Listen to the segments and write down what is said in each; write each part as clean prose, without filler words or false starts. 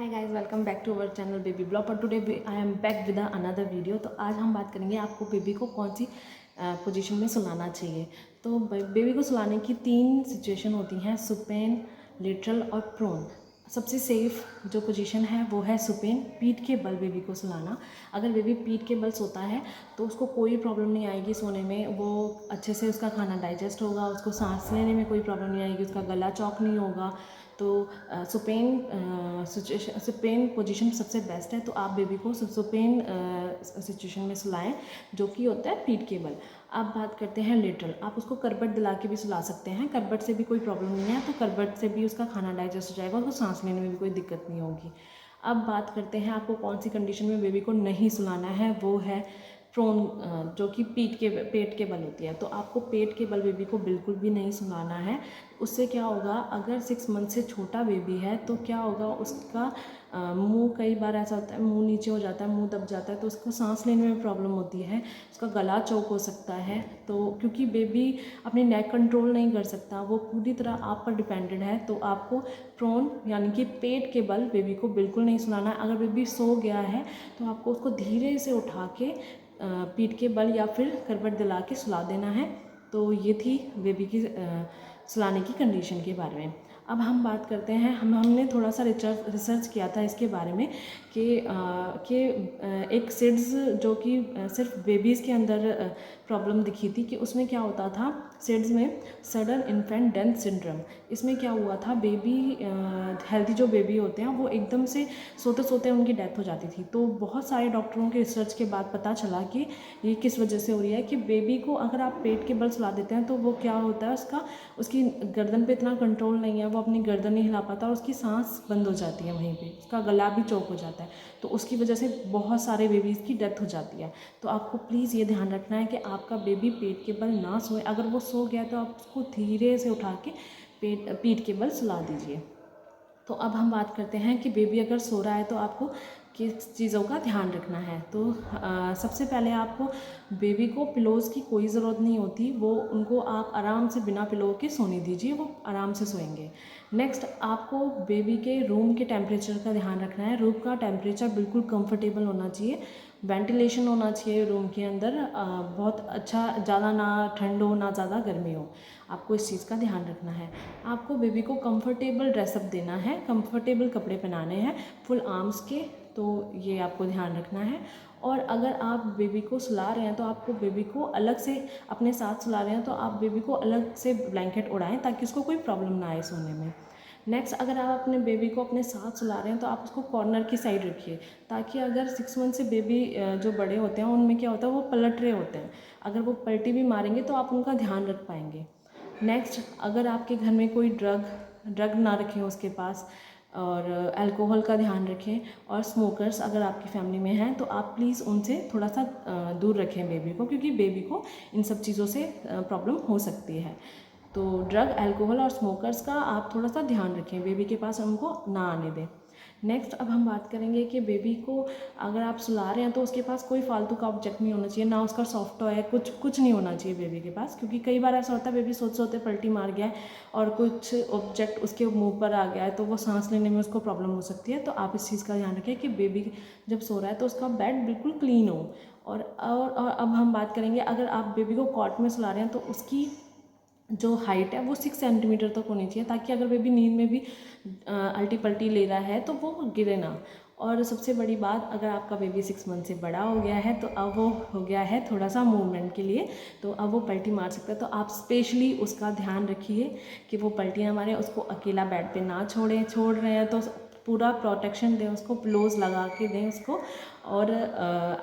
Hi guys, welcome back to our channel baby blog. और today I am back with another video. तो आज हम बात करेंगे आपको बेबी को कौन सी पोजीशन में सुलाना चाहिए। तो बेबी को सुलाने की 3 सिचुएशन होती हैं, सुपेन, लेटरल और प्रोन। सबसे सेफ़ जो पोजीशन है वो है सुपेन, पीठ के बल बेबी को सुलाना। अगर बेबी पीठ के बल सोता है तो उसको कोई प्रॉब्लम नहीं आएगी सोने में, वो अच्छे से उसका खाना डाइजेस्ट होगा, उसको सांस लेने में कोई प्रॉब्लम नहीं आएगी, उसका गला चौक नहीं होगा। तो सुपेन पोजीशन सबसे बेस्ट है। तो आप बेबी को सुपेन सिचुएशन में सुलाएं, जो कि होता है पीठ के बल। अब बात करते हैं लेटरल। आप उसको करबट दिला के भी सुला सकते हैं, करबट से भी कोई प्रॉब्लम नहीं है, तो करबट से भी उसका खाना डाइजेस्ट हो जाएगा, उसको सांस लेने में भी कोई दिक्कत नहीं होगी। अब बात करते हैं आपको कौन सी कंडीशन में बेबी को नहीं सुलाना है, वो है प्रोन, जो कि पेट के बल होती है। तो आपको पेट के बल बेबी को बिल्कुल भी नहीं सुलाना है। उससे क्या होगा, अगर 6 मंथ से छोटा बेबी है तो क्या होगा, उसका मुंह, कई बार ऐसा होता है मुंह नीचे हो जाता है, मुंह दब जाता है, तो उसको सांस लेने में प्रॉब्लम होती है, उसका गला चौक हो सकता है। तो क्योंकि बेबी अपनी नेक कंट्रोल नहीं कर सकता, वो पूरी तरह आप पर डिपेंडेड है, तो आपको प्रोन यानी कि पेट के बल बेबी को बिल्कुल नहीं सुलाना है। अगर बेबी सो गया है तो आपको उसको धीरे से उठा के पीठ के बल या फिर करवट दिला के सुला देना है। तो ये थी बेबी की सुलाने की कंडीशन के बारे में। अब हम बात करते हैं, हमने थोड़ा सा रिसर्च किया था इसके बारे में कि एक सिड्स जो कि सिर्फ बेबीज़ के अंदर प्रॉब्लम दिखी थी, कि उसमें क्या होता था, सिड्स में सडन इन्फेंट डेथ सिंड्रोम। इसमें क्या हुआ था, बेबी हेल्दी जो बेबी होते हैं वो एकदम से सोते सोते उनकी डेथ हो जाती थी। तो बहुत सारे डॉक्टरों के रिसर्च के बाद पता चला कि ये किस वजह से हो रही है, कि बेबी को अगर आप पेट के बल सुला देते हैं तो वो क्या होता है, उसकी गर्दन पे इतना कंट्रोल नहीं है, वो अपनी गर्दन नहीं हिला पाता और उसकी सांस बंद हो जाती है, वहीं पे उसका गला भी चौक हो जाता है। तो उसकी वजह से बहुत सारे बेबीज़ की डेथ हो जाती है। तो आपको प्लीज़ ये ध्यान रखना है कि आपका बेबी पेट के बल ना सोए। अगर वो सो गया तो आप उसको धीरे से उठा के पीठ के बल सुला दीजिए। तो अब हम बात करते हैं कि बेबी अगर सो रहा है तो आपको किस चीज़ों का ध्यान रखना है। तो सबसे पहले आपको बेबी को पिलोज़ की कोई ज़रूरत नहीं होती, वो उनको आप आराम से बिना पिलो के सोने दीजिए, वो आराम से सोएंगे। नेक्स्ट, आपको बेबी के रूम के टेम्परेचर का ध्यान रखना है। रूम का टेम्परेचर बिल्कुल कंफर्टेबल होना चाहिए, वेंटिलेशन होना चाहिए रूम के अंदर, बहुत अच्छा, ज़्यादा ना ठंड हो ना ज़्यादा गर्मी हो। आपको इस चीज़ का ध्यान रखना है। आपको बेबी को कंफर्टेबल ड्रेसअप देना है, कंफर्टेबल कपड़े पहनाने हैं फुल आर्म्स के, तो ये आपको ध्यान रखना है। और अगर आप बेबी को सुला रहे हैं तो आपको बेबी को अलग से, अपने साथ सुला रहे हैं तो आप बेबी को अलग से ब्लैंकेट उड़ाएं ताकि उसको कोई प्रॉब्लम ना आए सोने में। नेक्स्ट, अगर आप अपने बेबी को अपने साथ सुला रहे हैं तो आप उसको कॉर्नर की साइड रखिए, ताकि अगर 6 मंथ से बेबी जो बड़े होते हैं उनमें क्या होता है, वो पलट रहे होते हैं, अगर वो पलटी भी मारेंगे तो आप उनका ध्यान रख पाएंगे। नेक्स्ट, अगर आपके घर में कोई ड्रग ना रखें उसके पास, और अल्कोहल का ध्यान रखें, और स्मोकर्स अगर आपकी फैमिली में हैं तो आप प्लीज़ उनसे थोड़ा सा दूर रखें बेबी को, क्योंकि बेबी को इन सब चीज़ों से प्रॉब्लम हो सकती है। तो ड्रग, अल्कोहल और स्मोकर्स का आप थोड़ा सा ध्यान रखें, बेबी के पास उनको ना आने दें। नेक्स्ट, अब हम बात करेंगे कि बेबी को अगर आप सुला रहे हैं तो उसके पास कोई फालतू का ऑब्जेक्ट नहीं होना चाहिए, ना उसका सॉफ्ट टॉय है, कुछ नहीं होना चाहिए बेबी के पास, क्योंकि कई बार ऐसा होता है बेबी सोते सोते पलटी मार गया है और कुछ ऑब्जेक्ट उसके मुंह पर आ गया है, तो वो सांस लेने में उसको प्रॉब्लम हो सकती है। तो आप इस चीज़ का ध्यान रखें कि बेबी जब सो रहा है तो उसका बेड बिल्कुल क्लीन हो। और अब हम बात करेंगे, अगर आप बेबी को कॉट में सुला रहे हैं तो उसकी जो हाइट है वो 6 सेंटीमीटर तक होनी चाहिए, ताकि अगर बेबी नींद में भी अल्टी पल्टी ले रहा है तो वो गिरे ना। और सबसे बड़ी बात, अगर आपका बेबी 6 मंथ से बड़ा हो गया है तो अब वो हो गया है थोड़ा सा मूवमेंट के लिए, तो अब वो पल्टी मार सकता है। तो आप स्पेशली उसका ध्यान रखिए कि वो पल्टी ना मारे, उसको अकेला बेड पे ना छोड़ रहे हैं तो पूरा प्रोटेक्शन दें उसको, पिलोज लगा के दें उसको, और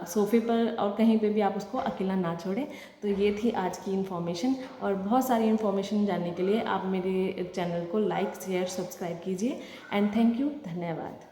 सोफ़े पर और कहीं पे भी आप उसको अकेला ना छोड़ें। तो ये थी आज की इन्फॉर्मेशन, और बहुत सारी इन्फॉर्मेशन जानने के लिए आप मेरे चैनल को लाइक, शेयर, सब्सक्राइब कीजिए। एंड थैंक यू, धन्यवाद।